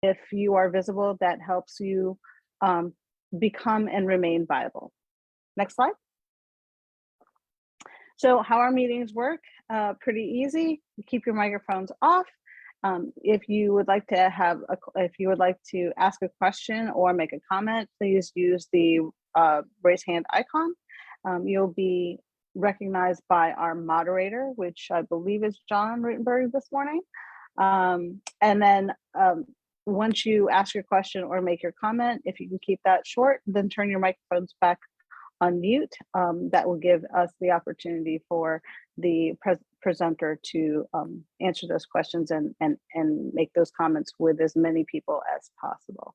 if you are visible, that helps you become and remain viable. Next slide. So how our meetings work, pretty easy. Keep your microphones off. If you would like to ask a question or make a comment, please use the raise hand icon. You'll be recognized by our moderator, which I believe is John Rittenberg this morning. And then once you ask your question or make your comment, if you can keep that short, then turn your microphones back on mute. That will give us the opportunity for the presenter to answer those questions and make those comments with as many people as possible.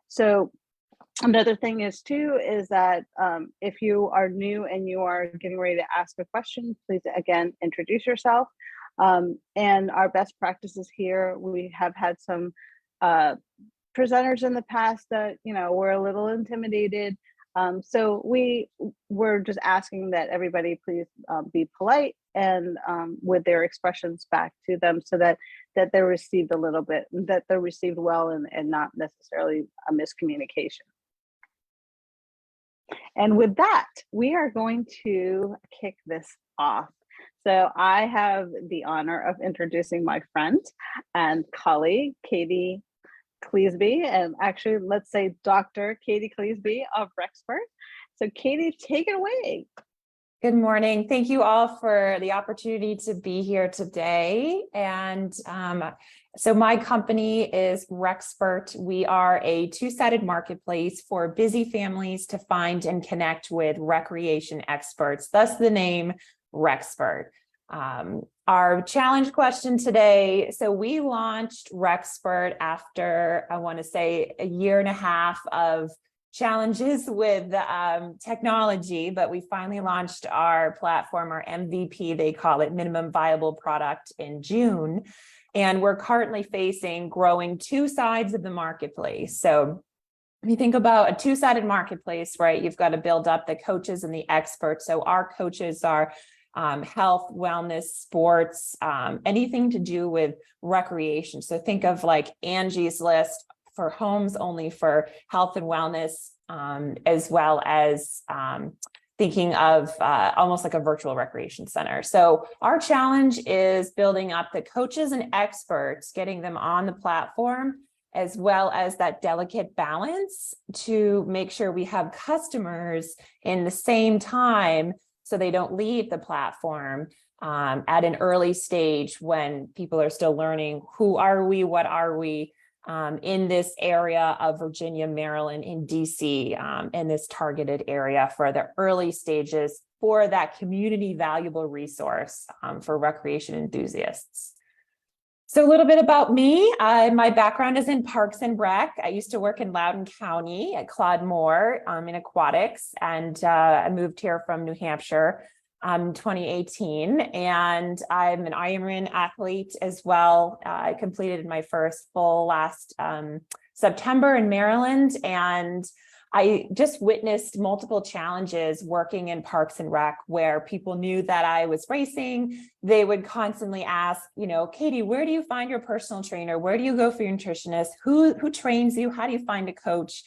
So another thing is that if you are new and you are getting ready to ask a question, please again introduce yourself. And our best practices here, we have had some presenters in the past that were a little intimidated. So we're just asking that everybody please be polite and with their expressions back to them, so that they're received well and not necessarily a miscommunication. And with that, we are going to kick this off. So I have the honor of introducing my friend and colleague, Katie Cleasby, and actually let's say Dr. Katie Cleasby of Recspert. So Katie, take it away. Good morning. Thank you all for the opportunity to be here today. And so my company is Recspert. We are a two-sided marketplace for busy families to find and connect with recreation experts, thus the name Recspert. Our challenge question today, so we launched Recspert after, I want to say, a year and a half of challenges with technology, but we finally launched our platform, our MVP, they call it, minimum viable product, in June. And we're currently growing two sides of the marketplace. So if you think about a two-sided marketplace, right, you've got to build up the coaches and the experts. So our coaches are health, wellness, sports, anything to do with recreation. So think of like Angie's List for homes only for health and wellness, as well as thinking of almost like a virtual recreation center. So our challenge is building up the coaches and experts, getting them on the platform, as well as that delicate balance to make sure we have customers in the same time, so they don't leave the platform at an early stage when people are still learning who are we, what are we, in this area of Virginia, Maryland, in DC, in this targeted area for the early stages for that community valuable resource for recreation enthusiasts. So a little bit about me. My background is in Parks and Rec. I used to work in Loudoun County at Claude Moore in aquatics, and I moved here from New Hampshire in 2018. And I'm an Ironman athlete as well. I completed my first full last September in Maryland, and I just witnessed multiple challenges working in Parks and Rec where people knew that I was racing. They would constantly ask, Katie, where do you find your personal trainer? Where do you go for your nutritionist? Who trains you? How do you find a coach?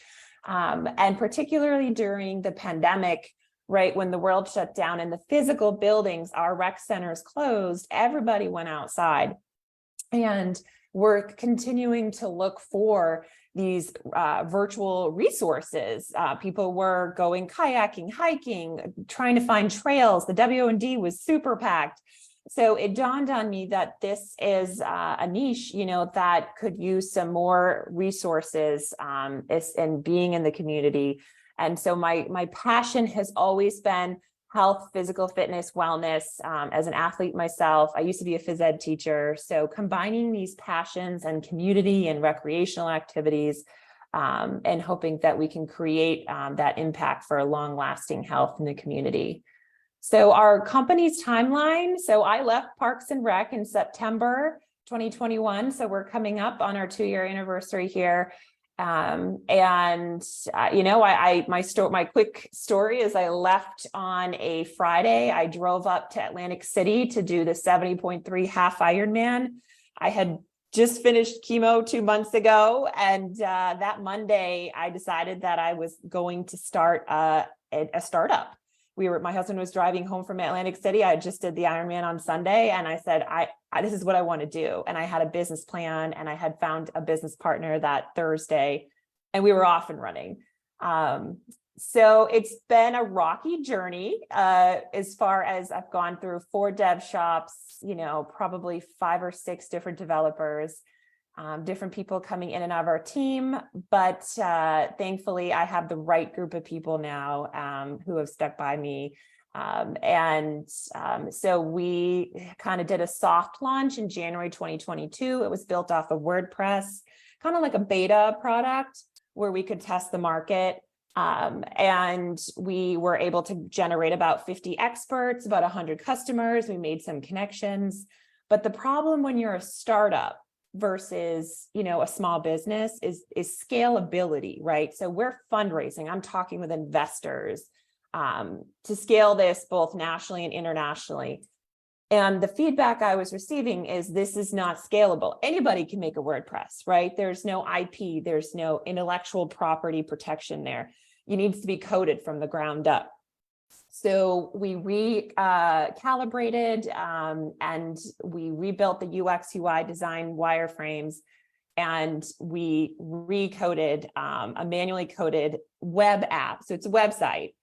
And particularly during the pandemic, right, when the world shut down and the physical buildings, our rec centers closed, everybody went outside. And we're continuing to look for these virtual resources. People were going kayaking, hiking, trying to find trails. The WOD was super packed. So it dawned on me that this is a niche, that could use some more resources and being in the community. And so my passion has always been health, physical fitness, wellness. As an athlete myself, I used to be a phys ed teacher. So combining these passions and community and recreational activities, and hoping that we can create that impact for long-lasting health in the community. So our company's timeline. So I left Parks and Rec in September 2021. So we're coming up on our 2-year anniversary here. My quick story is I left on a Friday. I drove up to Atlantic City to do the 70.3 half Ironman. I had just finished chemo 2 months ago. And that Monday, I decided that I was going to start a startup. My husband was driving home from Atlantic City. I just did the Ironman on Sunday. And I said, this is what I want to do. And I had a business plan, and I had found a business partner that Thursday, and we were off and running. So it's been a rocky journey as far as I've gone through 4 dev shops, probably 5 or 6 different developers, different people coming in and out of our team. But thankfully, I have the right group of people now who have stuck by me. So we kind of did a soft launch in January 2022. It was built off of WordPress, kind of like a beta product where we could test the market. And we were able to generate about 50 experts, about 100 customers. We made some connections. But the problem when you're a startup versus, a small business is scalability, right? So we're fundraising. I'm talking with investors to scale this both nationally and internationally. And the feedback I was receiving is this is not scalable. Anybody can make a WordPress, right? There's no IP, there's no intellectual property protection there. It needs to be coded from the ground up. So we recalibrated and we rebuilt the UX UI design wireframes, and we recoded a manually coded web app. So it's a website.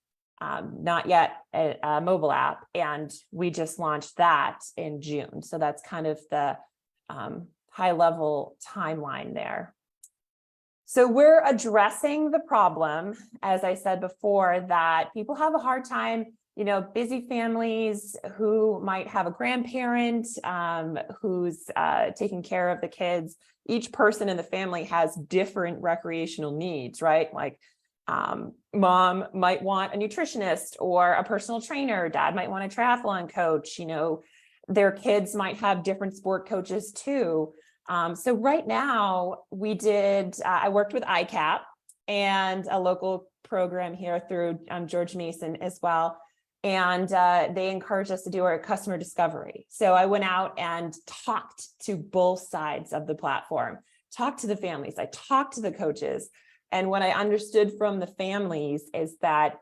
Not yet a mobile app, and we just launched that in June. So that's kind of the high level timeline there. So we're addressing the problem, as I said before, that people have a hard time, busy families who might have a grandparent who's taking care of the kids. Each person in the family has different recreational needs, right? Like mom might want a nutritionist or a personal trainer. Dad might want a triathlon coach. Their kids might have different sport coaches too. So right now I worked with ICAP and a local program here through George Mason as well. And they encouraged us to do our customer discovery. So I went out and talked to both sides of the platform, talked to the families, I talked to the coaches. And what I understood from the families is that,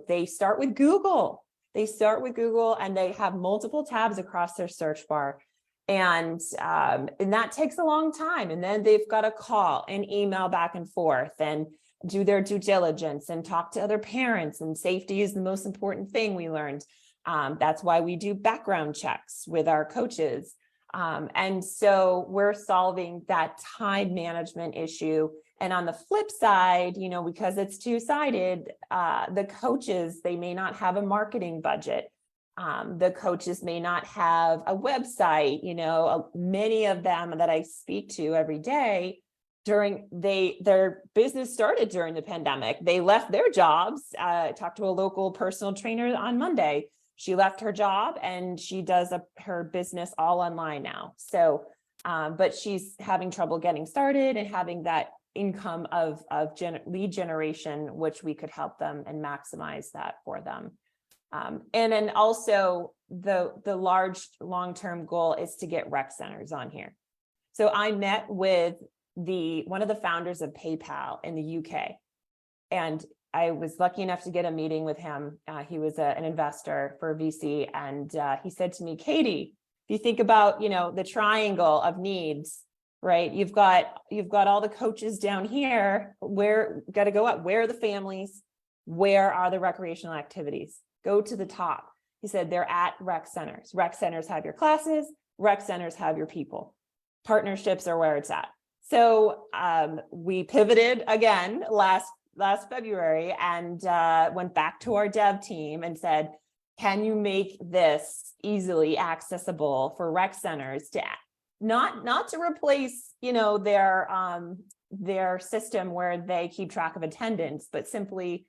they start with Google. And they have multiple tabs across their search bar. And that takes a long time. And then they've got to call and email back and forth and do their due diligence and talk to other parents. And safety is the most important thing we learned. That's why we do background checks with our coaches. And so we're solving that time management issue. And on the flip side, because it's two-sided, the coaches, they may not have a marketing budget. The coaches may not have a website. Many of them that I speak to every day their business started during the pandemic. They left their jobs. Talked to a local personal trainer on Monday. She left her job and she does her business all online now. So, but she's having trouble getting started and having that income of lead generation, which we could help them and maximize that for them. And then also the large long-term goal is to get rec centers on here. So I met with one of the founders of PayPal in the UK, and I was lucky enough to get a meeting with him. He was an investor for a VC, and he said to me, Katie, if you think about the triangle of needs, right? You've got all the coaches down here. Got to go up. Where are the families? Where are the recreational activities? Go to the top. He said they're at rec centers. Rec centers have your classes. Rec centers have your people. Partnerships are where it's at. So we pivoted again last February and went back to our dev team and said, can you make this easily accessible for rec centers to not to replace their system where they keep track of attendance, but simply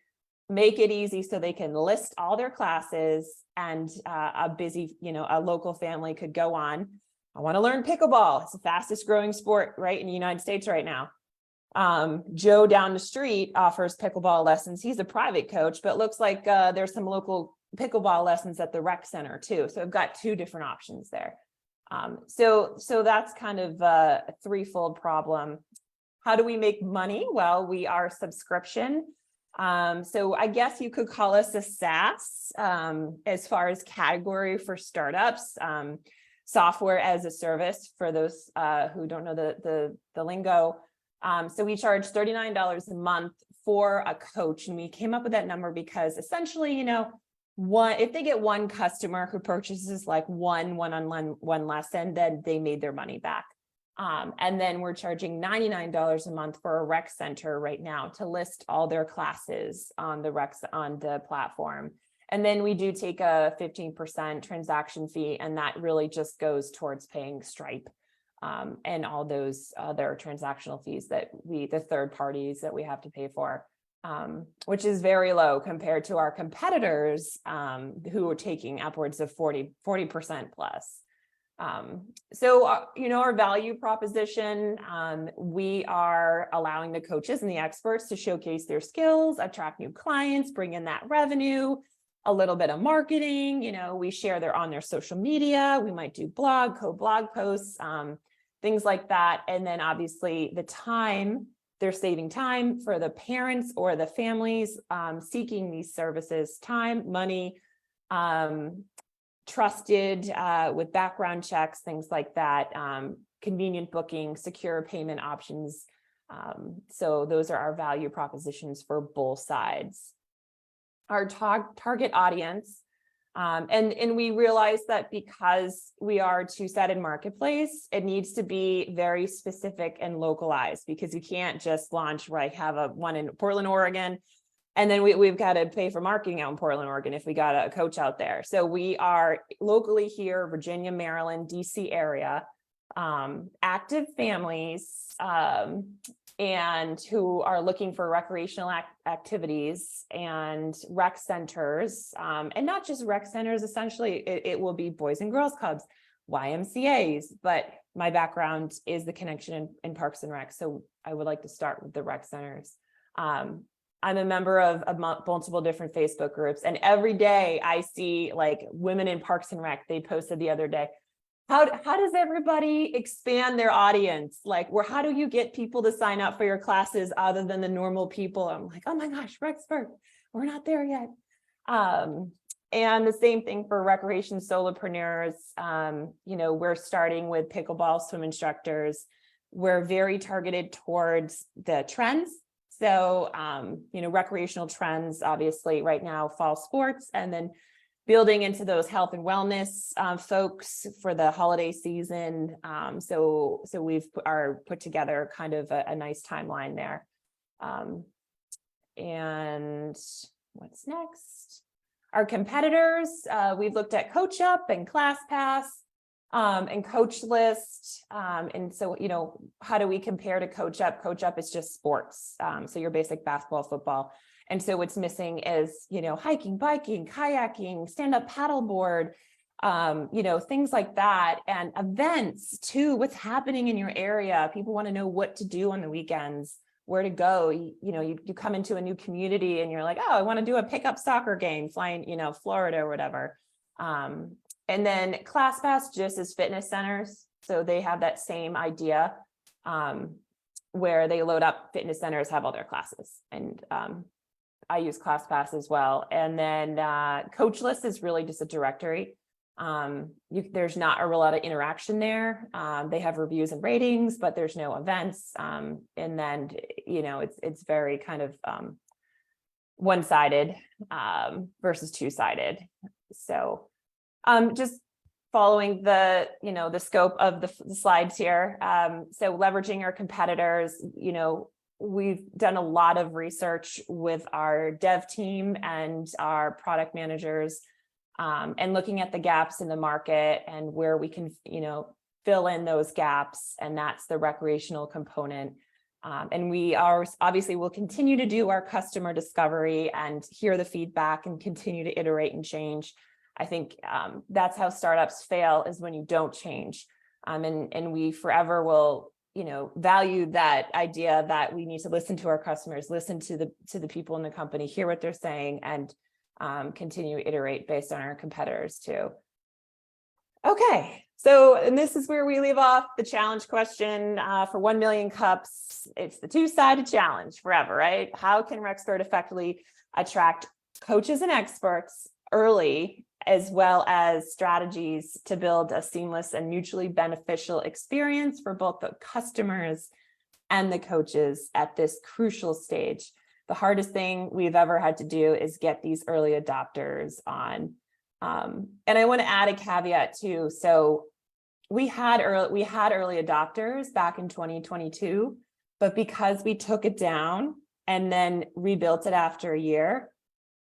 make it easy so they can list all their classes, and a local family could go on. I want to learn pickleball. It's the fastest growing sport, right, in the United States right now. Joe down the street offers pickleball lessons. He's a private coach, but it looks like there's some local pickleball lessons at the rec center too. So I've got 2 different options there. So that's kind of a threefold problem. How do we make money? Well, we are subscription. So I guess you could call us a SaaS as far as category for startups, software as a service for those who don't know the lingo. So we charge $39 a month for a coach, and we came up with that number because essentially, if they get one customer who purchases like one lesson, then they made their money back. And then we're charging $99 a month for a rec center right now to list all their classes on the platform. And then we do take a 15% transaction fee, and that really just goes towards paying Stripe and all those other transactional fees that the third parties that we have to pay for, which is very low compared to our competitors who are taking upwards of 40% plus. So, our value proposition, we are allowing the coaches and the experts to showcase their skills, attract new clients, bring in that revenue, a little bit of marketing, we share on their social media. We might do co-blog posts, things like that. And then obviously the time, they're saving time for the parents or the families seeking these services, time, money, trusted with background checks, things like that, convenient booking, secure payment options. So those are our value propositions for both sides. Our target audience, and we realize that because we are a two-sided marketplace, it needs to be very specific and localized, because you can't just launch, have one in Portland, Oregon, and then we've got to pay for marketing out in Portland, Oregon if we got a coach out there. So we are locally here, Virginia, Maryland, DC area, active families, and who are looking for recreational activities and rec centers, and not just rec centers. Essentially, it will be Boys and Girls Clubs, YMCAs, but my background is the connection in Parks and Rec. So I would like to start with the rec centers. I'm a member of multiple different Facebook groups, and every day I see women in Parks and Rec. They posted the other day, how does everybody expand their audience? How do you get people to sign up for your classes other than the normal people? I'm like, oh my gosh, Recspert, we're not there yet. And the same thing for recreation solopreneurs. We're starting with pickleball swim instructors. We're very targeted towards the trends. So, recreational trends, obviously right now, fall sports, and then building into those health and wellness folks for the holiday season. So we've put together kind of a nice timeline there. And what's next? Our competitors, we've looked at CoachUp and ClassPass and CoachList. And so, how do we compare to CoachUp? CoachUp is just sports. So your basic basketball, football. And so what's missing is, hiking, biking, kayaking, stand-up paddleboard, things like that. And events too, what's happening in your area. People want to know what to do on the weekends, where to go. You come into a new community and you're like, oh, I want to do a pickup soccer game, flying, Florida or whatever. And then ClassPass just is fitness centers. So they have that same idea where they load up fitness centers, have all their classes. And I use ClassPass as well. And then CoachList is really just a directory. There's not a real lot of interaction there. They have reviews and ratings, but there's no events. And then, it's very kind of one-sided versus two-sided. So just following the scope of the slides here. So leveraging our competitors, we've done a lot of research with our dev team and our product managers, and looking at the gaps in the market and where we can, fill in those gaps. And that's the recreational component. And we will continue to do our customer discovery and hear the feedback and continue to iterate and change. I think that's how startups fail, is when you don't change. And we forever will, value that idea that we need to listen to our customers, listen to the people in the company, hear what they're saying, and continue to iterate based on our competitors too. Okay, So, and this is where we leave off the challenge question for 1 million cups. It's the two-sided challenge forever, right? How can Recspert effectively attract coaches and experts early, as well as strategies to build a seamless and mutually beneficial experience for both the customers and the coaches at this crucial stage? The hardest thing we've ever had to do is get these early adopters on. And I want to add a caveat too. So we had early adopters back in 2022, but because we took it down and then rebuilt it after a year,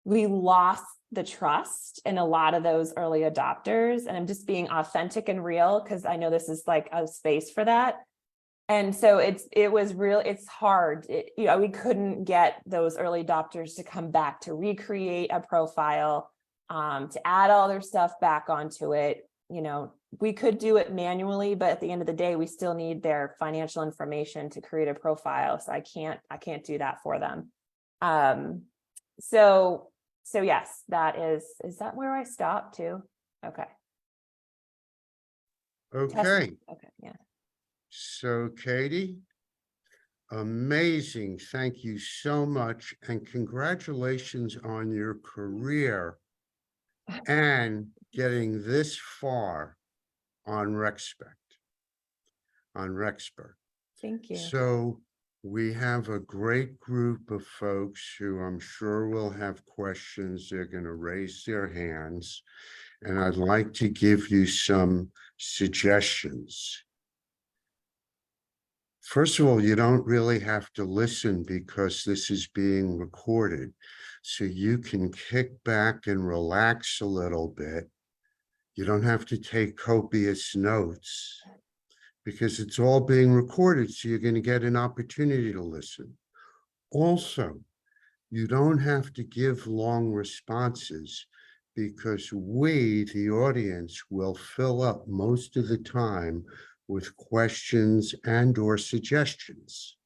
we lost the trust in a lot of those early adopters. And I'm just being authentic and real, because I know this is like a space for that. And so it's hard. We couldn't get those early adopters to come back to recreate a profile, to add all their stuff back onto it. We could do it manually, but at the end of the day, we still need their financial information to create a profile. So I can't do that for them. So yes, is that where I stopped too? Okay. Okay. Okay. Yeah. So Katie, amazing. Thank you so much. And congratulations on your career and getting this far on Recspert. Thank you. So we have a great group of folks who I'm sure will have questions. They're going to raise their hands. And I'd like to give you some suggestions. First of all, you don't really have to listen because this is being recorded. So you can kick back and relax a little bit. You don't have to take copious notes because it's all being recorded. So you're going to get an opportunity to listen. Also, you don't have to give long responses because we, the audience, will fill up most of the time with questions and or suggestions.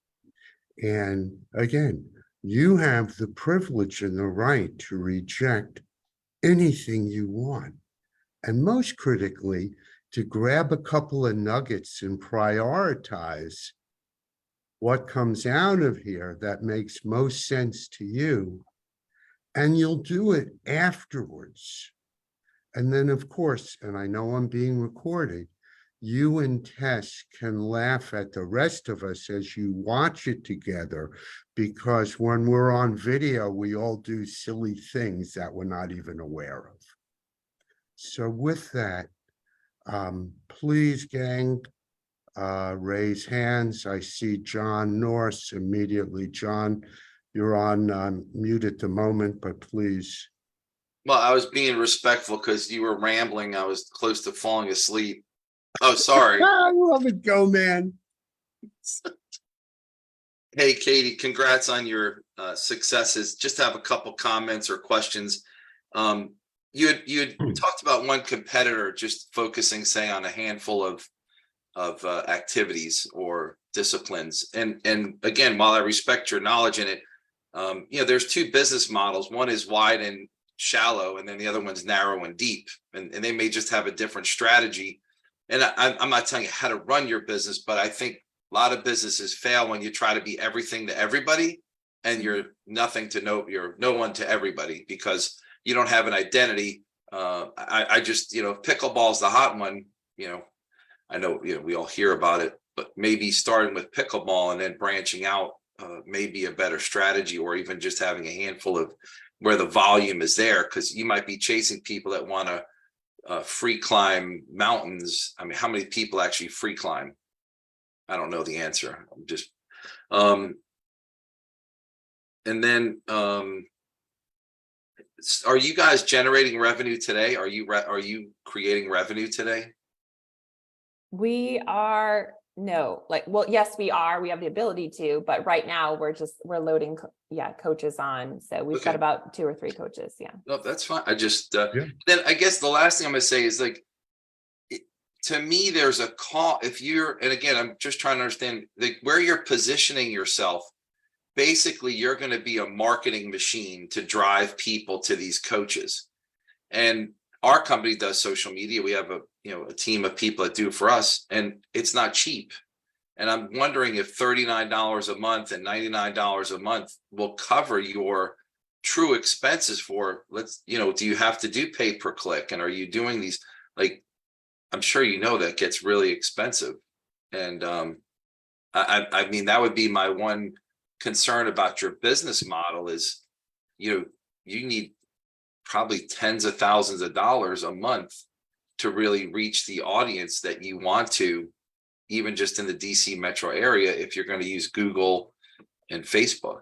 And again, you have the privilege and the right to reject anything you want. And most critically, to grab a couple of nuggets and prioritize what comes out of here that makes most sense to you. And you'll do it afterwards. And then, of course, and I know I'm being recorded, you and Tess can laugh at the rest of us as you watch it together, because when we're on video, we all do silly things that we're not even aware of. So with that, please, gang, raise hands. I see John Norse immediately. John, you're on mute at the moment, but please. Well, I was being respectful because you were rambling. I was close to falling asleep. Oh, sorry. I love it. Go, man. Hey, Katie, congrats on your successes. Just have a couple comments or questions. You had talked about one competitor just focusing, say, on a handful of activities or disciplines. And again, while I respect your knowledge in it, there's two business models. One is wide and shallow, and then the other one's narrow and deep. And they may just have a different strategy. And I'm not telling you how to run your business, but I think a lot of businesses fail when you try to be everything to everybody and you're nothing to you're no one to everybody because you don't have an identity. I just, pickleball's the hot one. I know, we all hear about it, but maybe starting with pickleball and then branching out may be a better strategy, or even just having a handful of where the volume is there, because you might be chasing people that want to free climb mountains. I mean, how many people actually free climb? I don't know the answer. I'm just, and then, are you guys generating revenue today? Are you creating revenue today? We are yes, we are. We have the ability to, but right now we're loading, coaches on. So we've got about 2 or 3 coaches. Yeah. No, that's fine. I just, then I guess the last thing I'm going to say is to me, there's a call and again, I'm just trying to understand where you're positioning yourself. Basically, you're going to be a marketing machine to drive people to these coaches. And our company does social media. We have a team of people that do it for us, and it's not cheap. And I'm wondering if $39 a month and $99 a month will cover your true expenses for, do you have to do pay per click? And are you doing these, like, I'm sure that gets really expensive. And I mean, that would be my one concern about your business model is, you need probably tens of thousands of dollars a month to really reach the audience that you want to, even just in the DC metro area, if you're going to use Google and Facebook.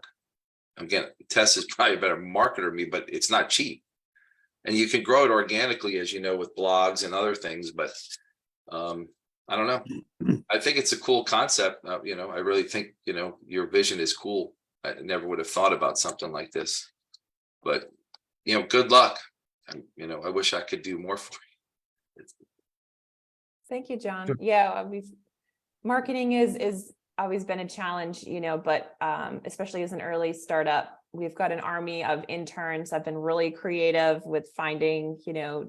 Again, Tess is probably a better marketer than me, but it's not cheap. And you can grow it organically, as you know, with blogs and other things. But I don't know. I think it's a cool concept. I really think, your vision is cool. I never would have thought about something like this. But, good luck. I wish I could do more for you. Thank you, John. Sure. Yeah, marketing is always been a challenge, but especially as an early startup, we've got an army of interns that have been really creative with finding,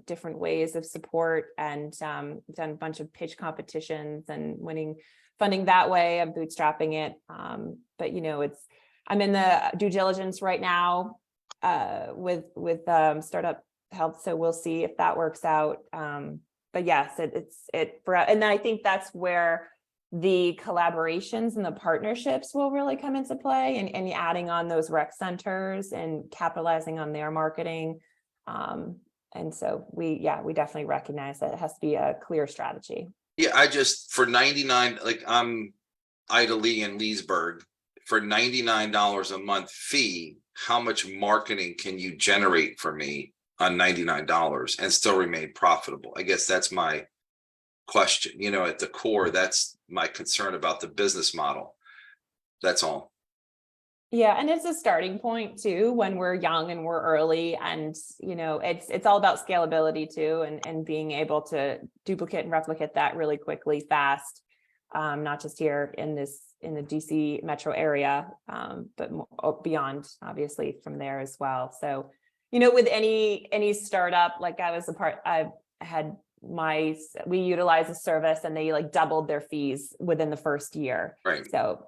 different ways of support, and done a bunch of pitch competitions and winning funding that way. I'm bootstrapping it. But I'm in the due diligence right now with startup help. So we'll see if that works out. But yes, and then I think that's where the collaborations and the partnerships will really come into play, and adding on those rec centers and capitalizing on their marketing. And so we definitely recognize that it has to be a clear strategy. Yeah, for 99, like I'm Ida Lee in Leesburg, for $99 a month fee, how much marketing can you generate for me on $99 and still remain profitable? I guess that's my question. At the core, that's my concern about the business model. That's all. Yeah, and it's a starting point too when we're young and we're early, and it's all about scalability too, and being able to duplicate and replicate that really quickly, fast, not just here in the DC metro area, but beyond, obviously, from there as well. So, with any startup, like we utilize a service and they doubled their fees within the first year. Right. So,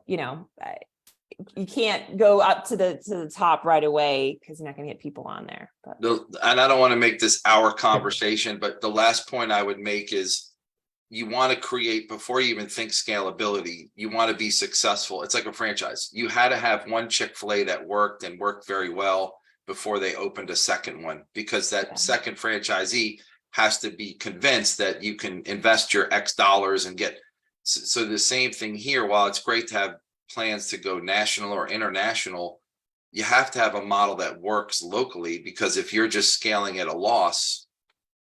you can't go up to the top right away because you're not going to get people on there. But. And I don't want to make this our conversation, but the last point I would make is you want to create, before you even think scalability, you want to be successful. It's like a franchise. You had to have one Chick-fil-A that worked and worked very well before they opened a second one, because that second franchisee has to be convinced that you can invest your X dollars and get. So the same thing here. While it's great to have plans to go national or international, you have to have a model that works locally, because if you're just scaling at a loss,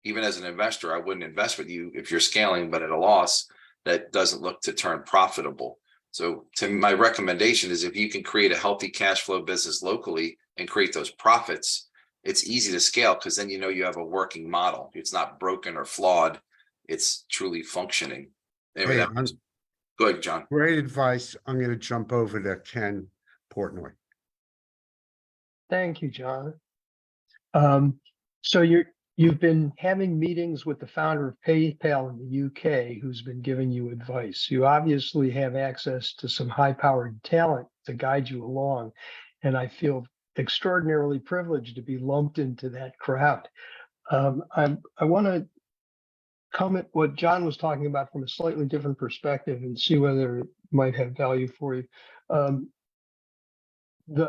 even as an investor, I wouldn't invest with you if you're scaling but at a loss that doesn't look to turn profitable. So my recommendation is, if you can create a healthy cash flow business locally and create those profits, it's easy to scale, because then you have a working model. It's not broken or flawed. It's truly functioning. Anyway, Hey, go ahead, John. great advice. I'm going to jump over to Ken Portnoy. Thank you, John. So you've been having meetings with the founder of PayPal in the UK, who's been giving you advice. You obviously have access to some high-powered talent to guide you along, and I feel extraordinarily privileged to be lumped into that crowd. I want to comment what John was talking about from a slightly different perspective and see whether it might have value for you.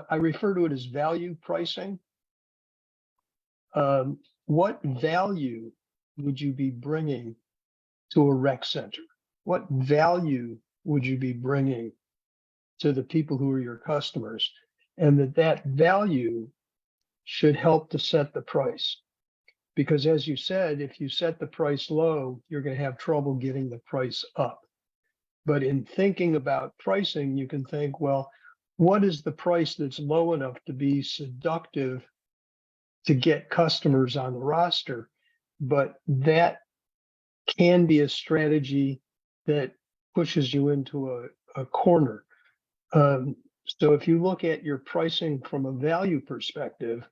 I refer to it as value pricing. What value would you be bringing to a rec center? What value would you be bringing to the people who are your customers? And that value should help to set the price. Because as you said, if you set the price low, you're going to have trouble getting the price up. But in thinking about pricing, you can think, well, what is the price that's low enough to be seductive to get customers on the roster? But that can be a strategy that pushes you into a corner. So if you look at your pricing from a value perspective,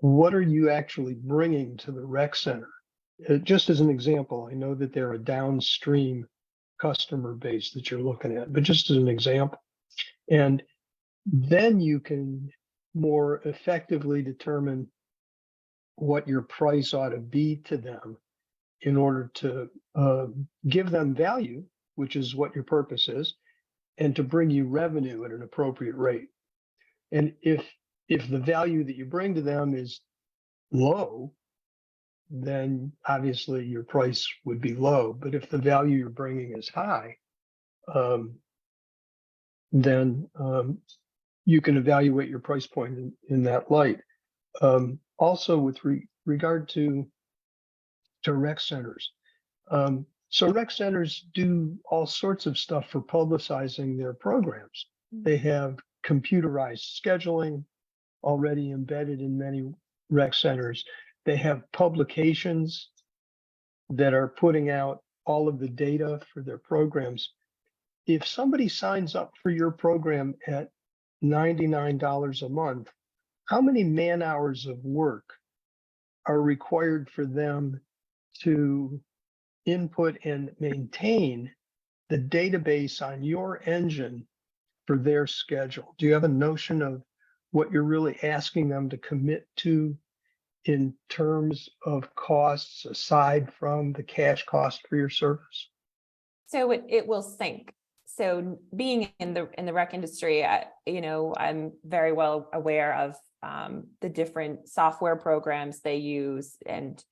what are you actually bringing to the rec center? Just as an example, I know that they're a downstream customer base that you're looking at, but just as an example. And then you can more effectively determine what your price ought to be to them in order to give them value, which is what your purpose is, and to bring you revenue at an appropriate rate. And if the value that you bring to them is low, then obviously your price would be low. But if the value you're bringing is high, then you can evaluate your price point in that light. Also, with regard to rec centers, so rec centers do all sorts of stuff for publicizing their programs. They have computerized scheduling already embedded in many rec centers. They have publications that are putting out all of the data for their programs. If somebody signs up for your program at $99 a month, how many man hours of work are required for them to input and maintain the database on your engine for their schedule? Do you have a notion of what you're really asking them to commit to in terms of costs aside from the cash cost for your service? So it will sync. So being in the rec industry, I'm very well aware of the different software programs they use, and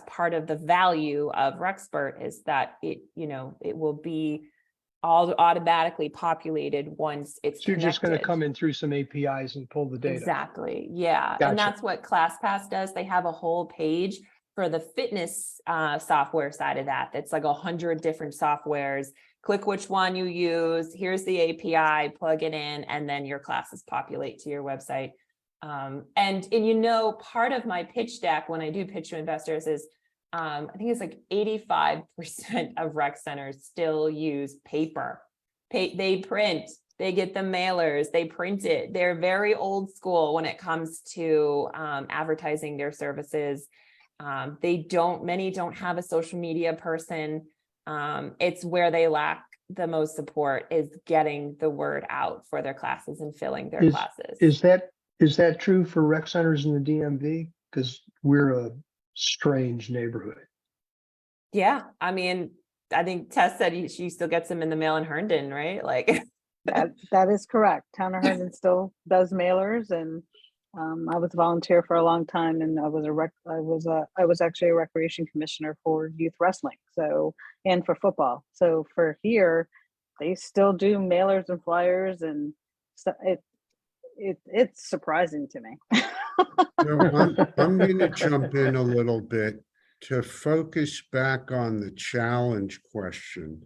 part of the value of Recspert is that it will be all automatically populated once it's So you're just going to connected. come in through some APIs and pull the data. Exactly. Yeah. Gotcha. And that's what ClassPass does. They have a whole page for the fitness software side of that. That's like 100 different softwares. Click which one you use. Here's the API, plug it in, and then your classes populate to your website. And part of my pitch deck when I do pitch to investors is I think it's like 85% of rec centers still use paper. They print, they get the mailers, they print it. They're very old school when it comes to advertising their services. Many don't have a social media person. It's where they lack the most support is getting the word out for their classes and filling their classes. Is that true for rec centers in the DMV? Because we're a strange neighborhood. Yeah, I mean, I think Tess said she still gets them in the mail in Herndon, right? Like that is correct. Town of Herndon still does mailers, and I was a volunteer for a long time, and I was actually a recreation commissioner for youth wrestling, and for football. So for here, they still do mailers and flyers, and stuff. It's surprising to me. So I'm going to jump in a little bit to focus back on the challenge question.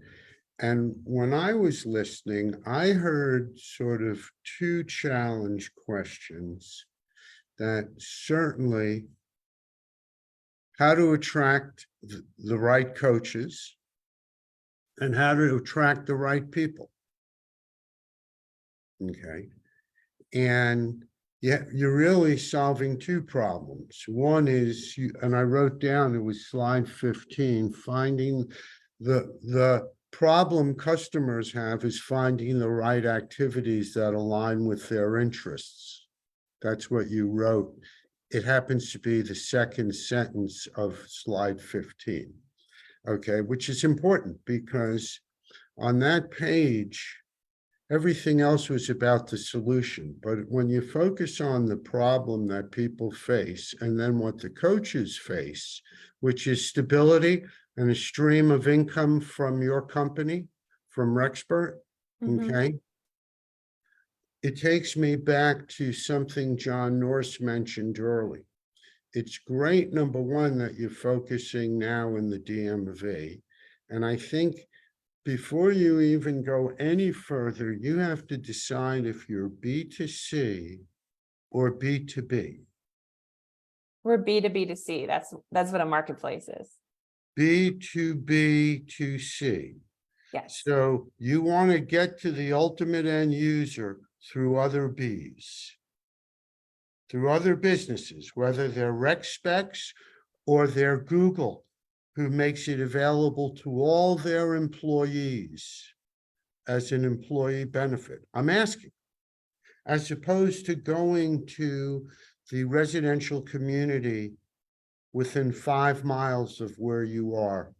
And when I was listening, I heard sort of two challenge questions that certainly how to attract the right coaches and how to attract the right people. Okay. And yeah, you're really solving two problems. One is, and I wrote down, it was slide 15, finding the problem customers have is finding the right activities that align with their interests. That's what you wrote. It happens to be the second sentence of slide 15. Okay, which is important because on that page, everything else was about the solution. But when you focus on the problem that people face and then what the coaches face, which is stability and a stream of income from your company, from Recspert, okay? It takes me back to something John Norse mentioned early. It's great, number one, that you're focusing now in the DMV. And I think before you even go any further, you have to decide if you're B2C or B2B. We're B2B2C. That's what a marketplace is. B2B2C. Yes. So you want to get to the ultimate end user through other Bs. through other businesses, whether they're Recspect or they're Google, who makes it available to all their employees as an employee benefit. I'm asking, as opposed to going to the residential community within 5 miles of where you are,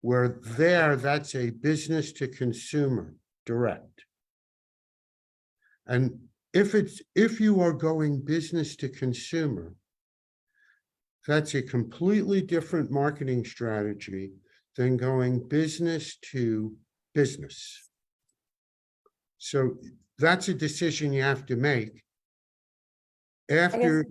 where there, that's a business to consumer direct. And if you are going business to consumer, that's a completely different marketing strategy than going business to business. So that's a decision you have to make after,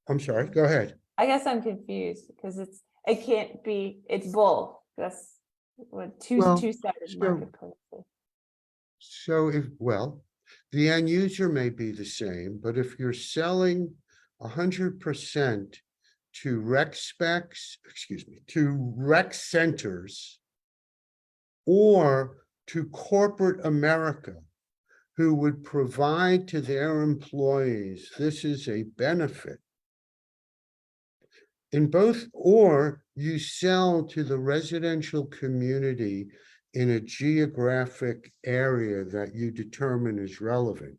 I'm sorry, go ahead. I guess I'm confused because it can't be, it's both. That's what Well, two-sided so- marketplaces. So the end user may be the same, but if you're selling 100% to to rec centers or to corporate America, who would provide to their employees, this is a benefit. In both, or you sell to the residential community in a geographic area that you determine is relevant.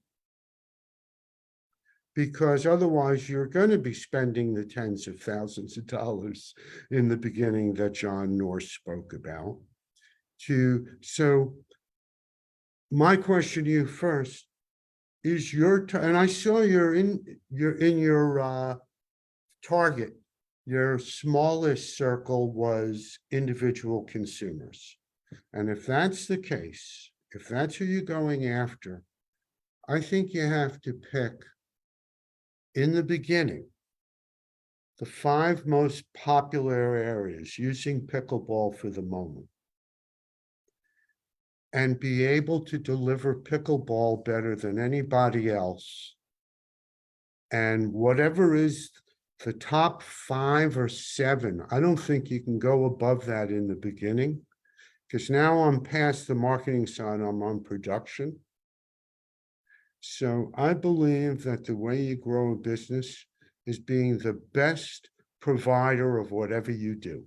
Because otherwise you're going to be spending the tens of thousands of dollars in the beginning that John Norse spoke about. So my question to you first is and I saw you're in your target, your smallest circle was individual consumers. And if that's the case, if that's who you're going after, I think you have to pick in the beginning the 5 most popular areas, using pickleball for the moment, and be able to deliver pickleball better than anybody else. And whatever is the top 5 or 7, I don't think you can go above that in the beginning, because now I'm past the marketing side, I'm on production. So I believe that the way you grow a business is being the best provider of whatever you do.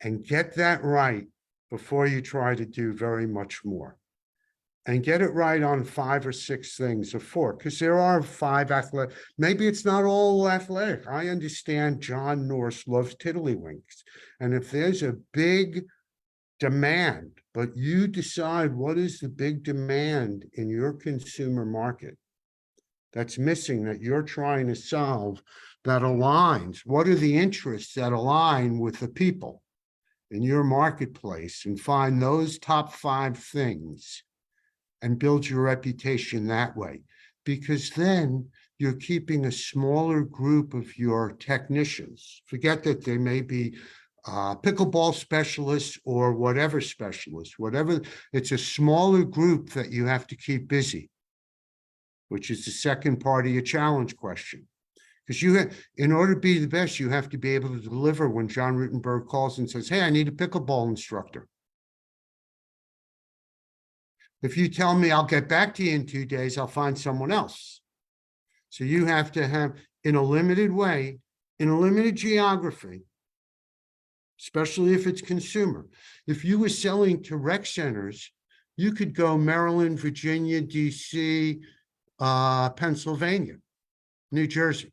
And get that right before you try to do very much more. And get it right on 5 or 6 things, or 4, because there are 5 athletic. Maybe it's not all athletic. I understand John Norse loves tiddlywinks. And if there's a big demand, but you decide what is the big demand in your consumer market that's missing, that you're trying to solve, that aligns, what are the interests that align with the people in your marketplace, and find those top 5 things and build your reputation that way. Because then you're keeping a smaller group of your technicians. Forget that they may be pickleball specialists or whatever specialists, whatever, it's a smaller group that you have to keep busy, which is the second part of your challenge question. Because in order to be the best, you have to be able to deliver when John Rittenberg calls and says, hey, I need a pickleball instructor. If you tell me I'll get back to you in 2 days, I'll find someone else. So you have to have, in a limited way, in a limited geography, especially if it's consumer. If you were selling to rec centers, you could go Maryland, Virginia, DC, Pennsylvania, New Jersey.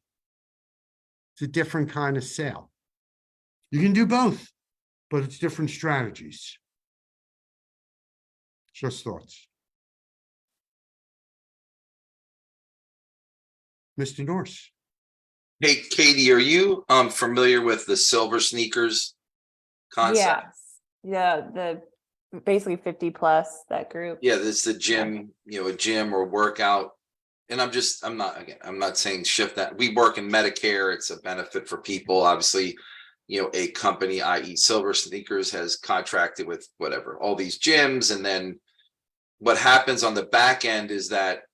It's a different kind of sale. You can do both, but it's different strategies. Just thoughts. Mr. Norse. Hey, Katie, are you familiar with the silver sneakers concept? Yes. Yeah, the basically 50 plus, that group. Yeah, this is the gym, a gym or workout. And I'm not saying shift that. We work in Medicare. It's a benefit for people. Obviously, a company, i.e. Silver Sneakers, has contracted with whatever, all these gyms. And then what happens on the back end is that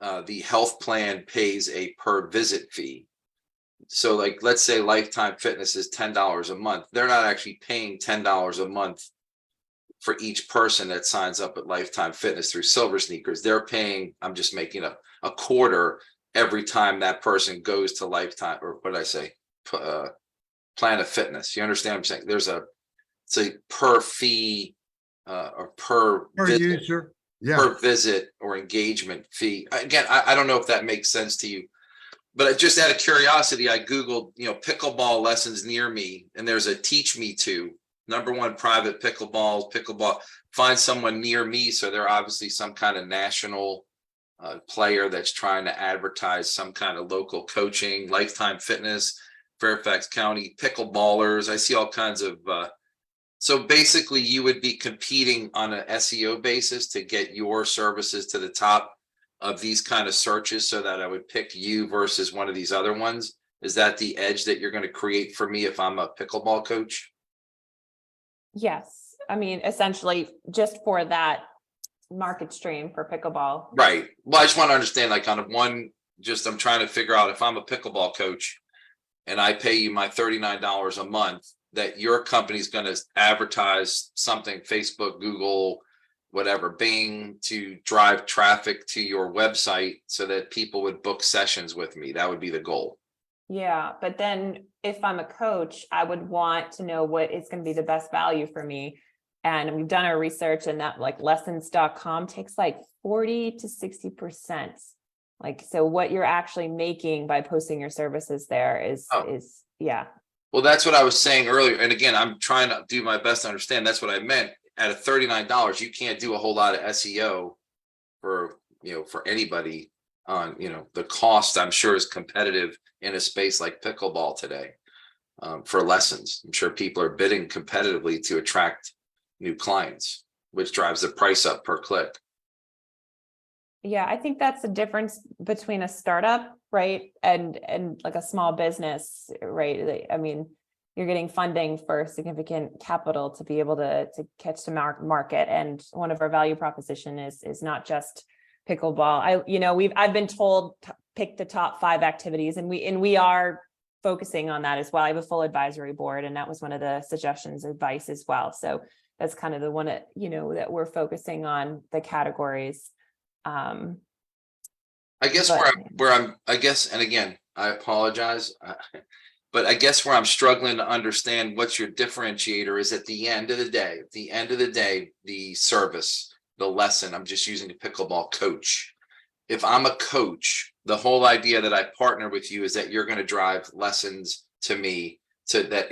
the health plan pays a per visit fee. So like, let's say Lifetime Fitness is $10 a month. They're not actually paying $10 a month for each person that signs up at Lifetime Fitness through Silver Sneakers. They're paying, I'm just making up, a quarter every time that person goes to Lifetime, or what did I say? Planet Fitness. You understand what I'm saying? There's it's a per fee or per user. Yeah, per visit or engagement fee. Again, I don't know if that makes sense to you, but just out of curiosity, I Googled, pickleball lessons near me, and there's a Teach Me To, #1 private pickleball, find someone near me. So they're obviously some kind of national player that's trying to advertise some kind of local coaching, Lifetime Fitness, Fairfax County, pickleballers. I see all kinds of, so basically you would be competing on an SEO basis to get your services to the top of these kind of searches, so that I would pick you versus one of these other ones. Is that the edge that you're going to create for me if I'm a pickleball coach? Yes. I mean, essentially just for that market stream for pickleball. Right. Well, I just want to understand, like, on I'm trying to figure out, if I'm a pickleball coach and I pay you my $39 a month, that your company's going to advertise something, Facebook, Google, whatever, Bing, to drive traffic to your website so that people would book sessions with me. That would be the goal. Yeah. But then if I'm a coach, I would want to know what is going to be the best value for me. And we've done our research, and that, like, lessons.com takes like 40 to 60%. Like, so what you're actually making by posting your services there is yeah. Well, that's what I was saying earlier. And again, I'm trying to do my best to understand. That's what I meant. At a $39, you can't do a whole lot of SEO for anybody on, the cost, I'm sure, is competitive in a space like pickleball today. For lessons, I'm sure people are bidding competitively to attract new clients, which drives the price up per click. Yeah, I think that's the difference between a startup, right, and like a small business, right? I mean, you're getting funding for significant capital to be able to catch the market, and one of our value proposition is not just pickleball. I've been told to pick the top 5 activities, and we are focusing on that as well. I have a full advisory board, and that was one of the suggestions, advice as well. So that's kind of the one that that we're focusing on, the categories. I guess and again, I apologize, but I guess where I'm struggling to understand what's your differentiator is at the end of the day, the service, the lesson. I'm just using a pickleball coach. If I'm a coach, the whole idea that I partner with you is that you're going to drive lessons to me, so that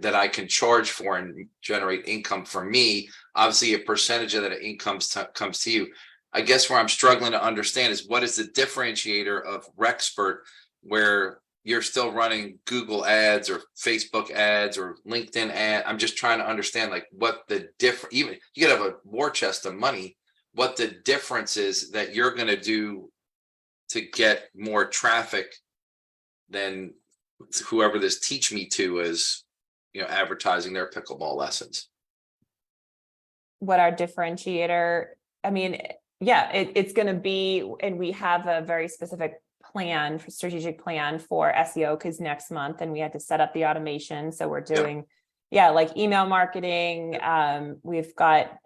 that I can charge for and generate income for me. Obviously, a percentage of that income comes to you. I guess where I'm struggling to understand is, what is the differentiator of Recspert, where you're still running Google ads or Facebook ads or LinkedIn ad? I'm just trying to understand, like, what the difference, even you could have a war chest of money, what the difference is that you're going to do to get more traffic than whoever this Teach Me To is, advertising their pickleball lessons. What our differentiator, I mean, yeah, it's going to be, and we have a very specific strategic plan for SEO, because next month, and we had to set up the automation. So we're doing, like email marketing. We've got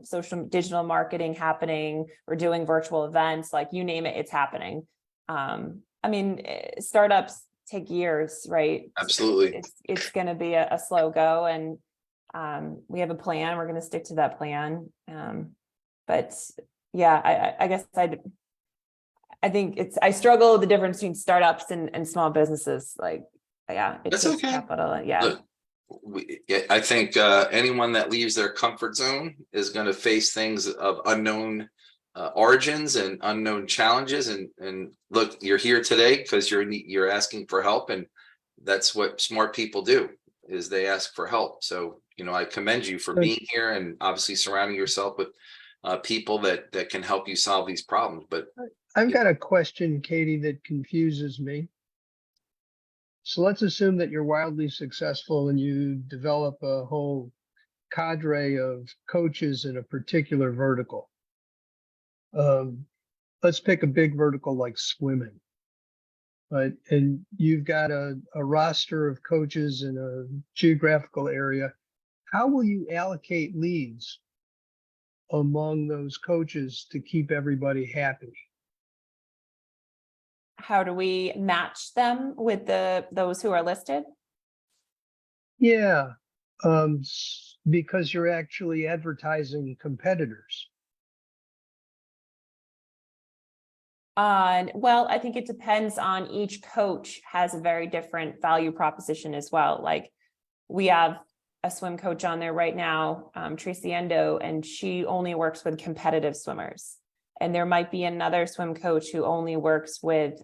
social digital marketing happening. We're doing virtual events, like you name it, it's happening. I mean, startups take years, right? Absolutely. It's going to be a slow go, and we have a plan. We're going to stick to that plan. But yeah, I guess I think I struggle with the difference between startups and small businesses. Like, yeah, it's That's okay. Capital. Yeah. Look, I think anyone that leaves their comfort zone is going to face things of unknown origins and unknown challenges. And look, you're here today because you're asking for help, and that's what smart people do, is they ask for help. So, I commend you for being here, and obviously surrounding yourself with people that can help you solve these problems. But I've got a question, Katie, that confuses me. So let's assume that you're wildly successful and you develop a whole cadre of coaches in a particular vertical. Let's pick a big vertical like swimming, right? And you've got a roster of coaches in a geographical area. How will you allocate leads among those coaches to keep everybody happy? how do we match them with those who are listed? Yeah, because you're actually advertising competitors. Well, I think it depends on each coach has a very different value proposition as well. Like we have a swim coach on there right now, Tracy Endo, and she only works with competitive swimmers. And there might be another swim coach who only works with,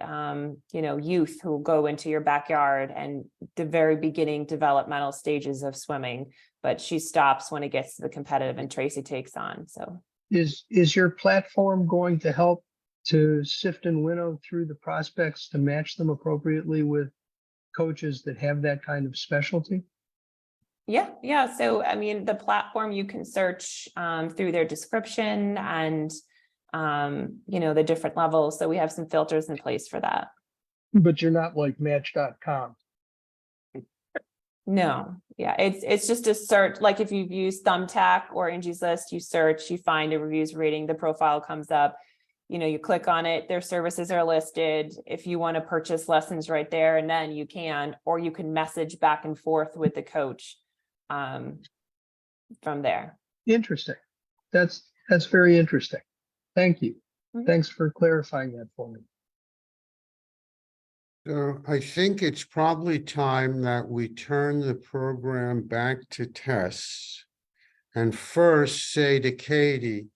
youth who go into your backyard and the very beginning developmental stages of swimming, but she stops when it gets to the competitive and Tracy takes on. So Is your platform going to help to sift and winnow through the prospects to match them appropriately with coaches that have that kind of specialty? yeah. So, I mean, the platform you can search through their description and, the different levels. So we have some filters in place for that. But you're not like Match.com. No, yeah, it's just a search. Like if you've used Thumbtack or Angie's List, you search, you find a reviews rating, the profile comes up. You click on it, their services are listed. If you want to purchase lessons right there and then you can, or you can message back and forth with the coach from there. Interesting. That's very interesting. Thank you. Mhm. Thanks for clarifying that for me. So I think it's probably time that we turn the program back to Tess. And first say to Katie,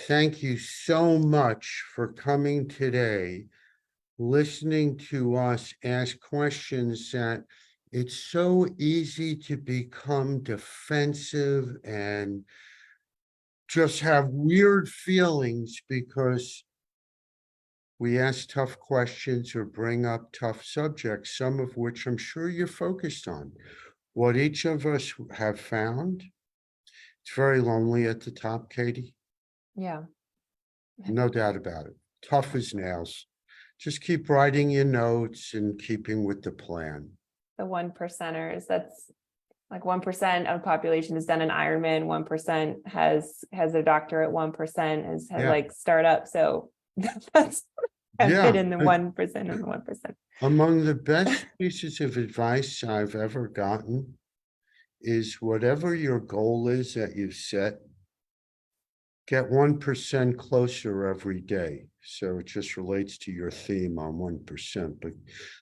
thank you so much for coming today, listening to us ask questions that it's so easy to become defensive and just have weird feelings because we ask tough questions or bring up tough subjects, some of which I'm sure you're focused on. What each of us have found, it's very lonely at the top, Katie. Yeah. No doubt about it. Tough as nails. Just keep writing your notes and keeping with the plan. The 1%ers, that's like 1% of the population has done an Ironman, 1% has a doctorate, 1% has Yeah. like startup. So that's I Yeah. fit in the 1% of the 1%. Among the best pieces of advice I've ever gotten is whatever your goal is that you've set, get 1% closer every day. So it just relates to your theme on 1%. But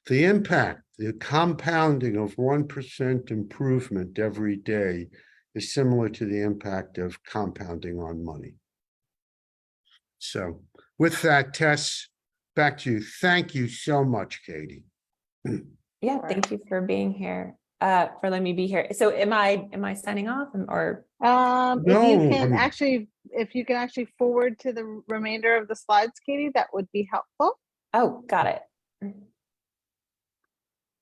the impact, the compounding of 1% improvement every day is similar to the impact of compounding on money. So with that, Tess, back to you. Thank you so much, Katie. Yeah, thank you for being here, for letting me be here. So am I signing off or? No, If you can actually forward to the remainder of the slides, Katie, that would be helpful. Oh, got it.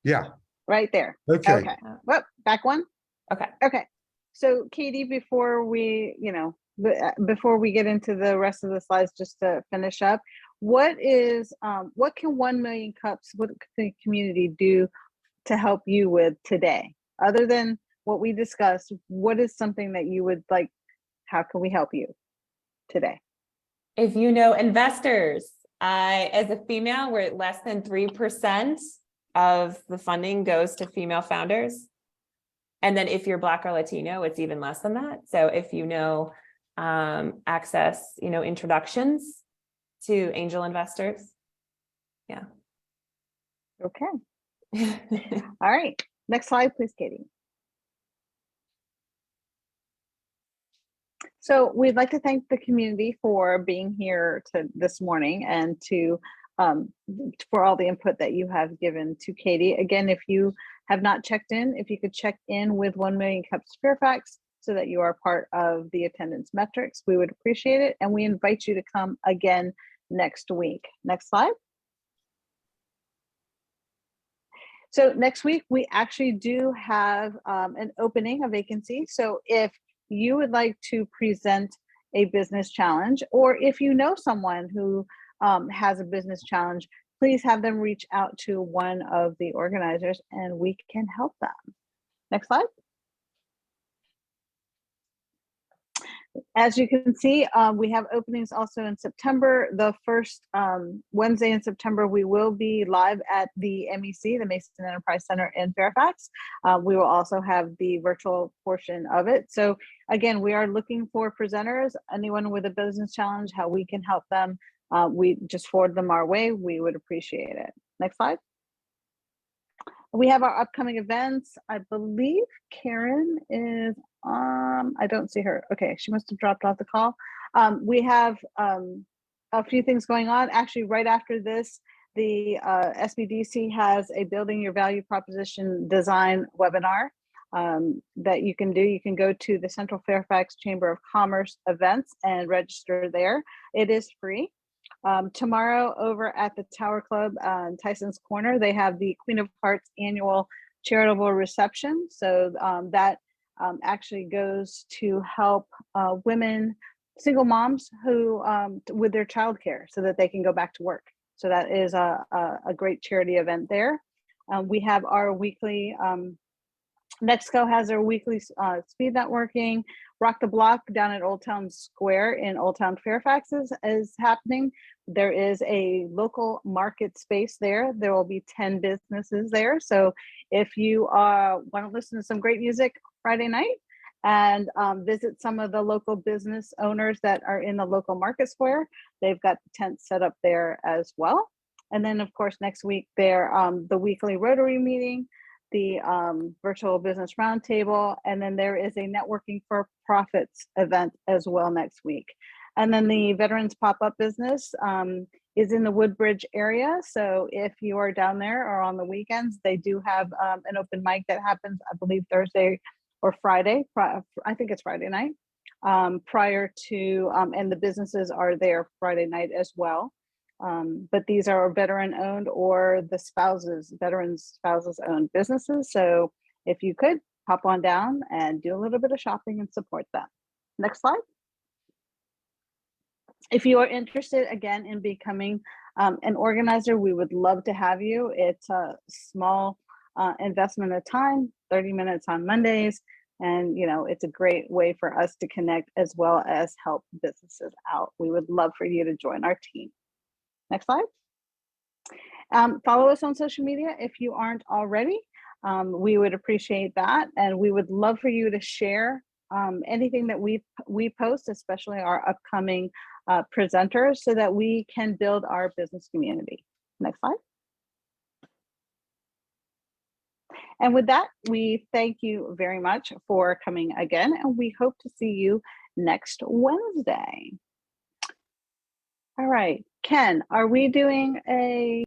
yeah. Right there. Okay. Okay. Well, back one. Okay. Okay. So Katie, before we get into the rest of the slides, just to finish up, what can 1 million cups, what can the community do to help you with today? Other than what we discussed, what is something that you would like? How can we help you today? If you know investors, as a female, we're at less than 3% of the funding goes to female founders. And then if you're Black or Latino, it's even less than that. So if you know, access, introductions to angel investors. Yeah. Okay. All right. Next slide, please, Katie. So we'd like to thank the community for being here this morning and for all the input that you have given to Katie. Again, if you have not checked in, if you could check in with 1 Million Cups Fairfax so that you are part of the attendance metrics, we would appreciate it. And we invite you to come again next week. Next slide. So next week, we actually do have an opening, a vacancy. So if you would like to present a business challenge, or if you know someone who has a business challenge, please have them reach out to one of the organizers and we can help them. Next slide. As you can see, we have openings also in September. The first Wednesday in September, we will be live at the MEC, the Mason Enterprise Center in Fairfax. We will also have the virtual portion of it. So again, we are looking for presenters, anyone with a business challenge, how we can help them. We just forward them our way. We would appreciate it. Next slide. We have our upcoming events. I believe Karen is I don't see her. Okay, she must have dropped off the call. We have a few things going on. Actually, right after this, the SBDC has a Building Your Value Proposition Design webinar that you can do. You can go to the Central Fairfax Chamber of Commerce events and register there. It is free. Tomorrow over at the Tower Club, Tyson's Corner, they have the Queen of Hearts annual charitable reception. So that actually goes to help women, single moms who with their childcare so that they can go back to work. So that is a great charity event there. We have our weekly, Nexco has their weekly speed networking. Rock the Block down at Old Town Square in Old Town Fairfax is happening. There is a local market space there. There will be 10 businesses there. So if you want to listen to some great music Friday night and visit some of the local business owners that are in the local market square, they've got the tent set up there as well. And then of course, next week there, the weekly Rotary meeting, the virtual business roundtable, and then there is a networking for profits event as well next week. And then the veterans pop-up business is in the Woodbridge area. So if you are down there or on the weekends, they do have an open mic that happens, I believe Thursday or Friday. I think it's Friday night prior to, and the businesses are there Friday night as well. But these are veteran owned or the veterans spouses owned businesses. So if you could hop on down and do a little bit of shopping and support them. Next slide. If you are interested again in becoming an organizer, we would love to have you. It's a small investment of time, 30 minutes on Mondays. And, you know, it's a great way for us to connect as well as help businesses out. We would love for you to join our team. Next slide. Follow us on social media if you aren't already. We would appreciate that. And we would love for you to share anything that we post, especially our upcoming presenters, so that we can build our business community. Next slide. And with that, we thank you very much for coming again, and we hope to see you next Wednesday. All right, Ken, are we doing a